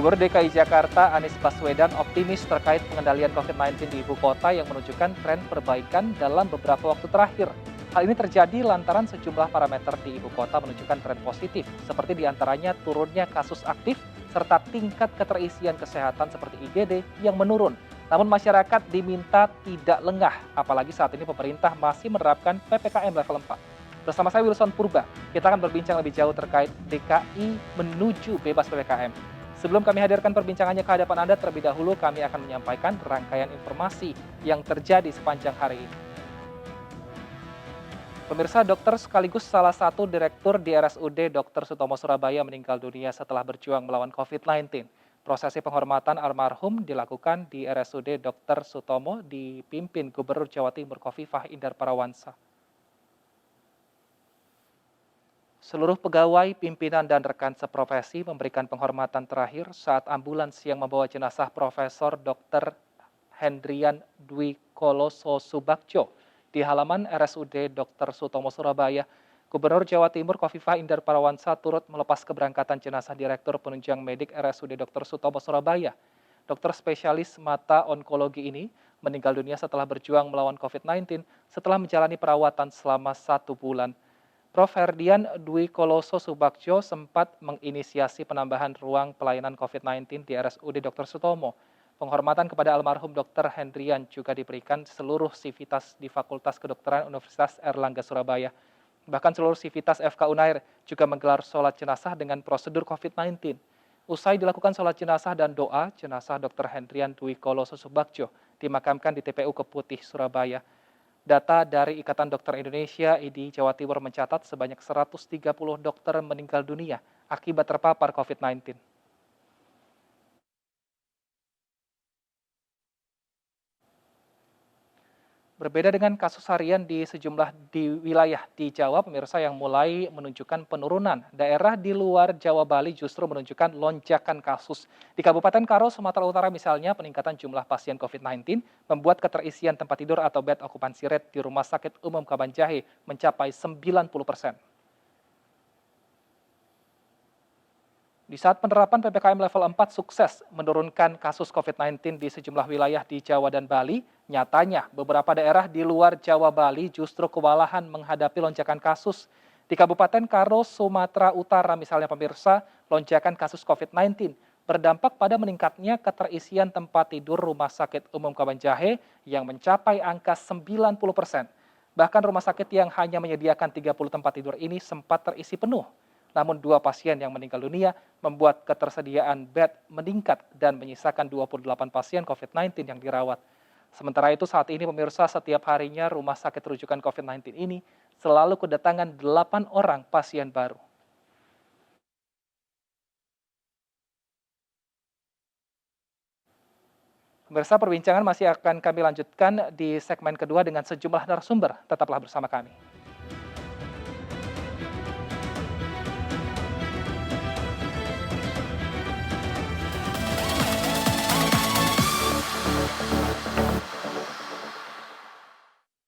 Gubernur DKI Jakarta Anies Baswedan optimis terkait pengendalian COVID-19 di ibu kota yang menunjukkan tren perbaikan dalam beberapa waktu terakhir. Hal ini terjadi lantaran sejumlah parameter di ibu kota menunjukkan tren positif, seperti diantaranya turunnya kasus aktif serta tingkat keterisian kesehatan seperti IGD yang menurun. Namun masyarakat diminta tidak lengah, apalagi saat ini pemerintah masih menerapkan PPKM level 4. Bersama saya Wilson Purba, kita akan berbincang lebih jauh terkait DKI menuju bebas PPKM. Sebelum kami hadirkan perbincangannya ke hadapan Anda, terlebih dahulu kami akan menyampaikan rangkaian informasi yang terjadi sepanjang hari ini. Pemirsa, dokter sekaligus salah satu direktur di RSUD Dr. Sutomo Surabaya meninggal dunia setelah berjuang melawan COVID-19. Prosesi penghormatan almarhum dilakukan di RSUD Dr. Sutomo dipimpin Gubernur Jawa Timur Khofifah Indar Parawansa. Seluruh pegawai, pimpinan, dan rekan seprofesi memberikan penghormatan terakhir saat ambulans yang membawa jenazah Profesor Dr. Hendrian Dwi Koloso Subakjo di halaman RSUD Dr. Sutomo Surabaya. Gubernur Jawa Timur Khofifah Indar Parawansa turut melepas keberangkatan jenazah Direktur Penunjang Medik RSUD Dr. Sutomo Surabaya. Dokter spesialis mata onkologi ini meninggal dunia setelah berjuang melawan COVID-19 setelah menjalani perawatan selama 1 bulan. Prof. Herdian Dwi Koloso Subakjo sempat menginisiasi penambahan ruang pelayanan COVID-19 di RSUD Dr. Sutomo. Penghormatan kepada almarhum Dr. Hendrian juga diberikan seluruh sivitas di Fakultas Kedokteran Universitas Erlangga Surabaya. Bahkan seluruh sivitas FK Unair juga menggelar sholat jenazah dengan prosedur COVID-19. Usai dilakukan sholat jenazah dan doa, jenazah Dr. Hendrian Dwi Koloso Subakjo dimakamkan di TPU Keputih, Surabaya. Data dari Ikatan Dokter Indonesia (IDI) Jawa Timur mencatat sebanyak 130 dokter meninggal dunia akibat terpapar COVID-19. Berbeda dengan kasus harian di sejumlah wilayah di Jawa, pemirsa, yang mulai menunjukkan penurunan. Daerah di luar Jawa Bali justru menunjukkan lonjakan kasus. Di Kabupaten Karo, Sumatera Utara misalnya, peningkatan jumlah pasien COVID-19 membuat keterisian tempat tidur atau bed occupancy rate di Rumah Sakit Umum Kabanjahe mencapai 90%. Di saat penerapan PPKM level 4 sukses menurunkan kasus COVID-19 di sejumlah wilayah di Jawa dan Bali, nyatanya beberapa daerah di luar Jawa Bali justru kewalahan menghadapi lonjakan kasus. Di Kabupaten Karo, Sumatera Utara misalnya, pemirsa, lonjakan kasus COVID-19 berdampak pada meningkatnya keterisian tempat tidur Rumah Sakit Umum Kabanjahe yang mencapai angka 90%. Bahkan rumah sakit yang hanya menyediakan 30 tempat tidur ini sempat terisi penuh. Namun 2 pasien yang meninggal dunia membuat ketersediaan bed meningkat dan menyisakan 28 pasien COVID-19 yang dirawat. Sementara itu saat ini, pemirsa, setiap harinya rumah sakit rujukan COVID-19 ini selalu kedatangan 8 orang pasien baru. Pemirsa, perbincangan masih akan kami lanjutkan di segmen kedua dengan sejumlah narasumber. Tetaplah bersama kami.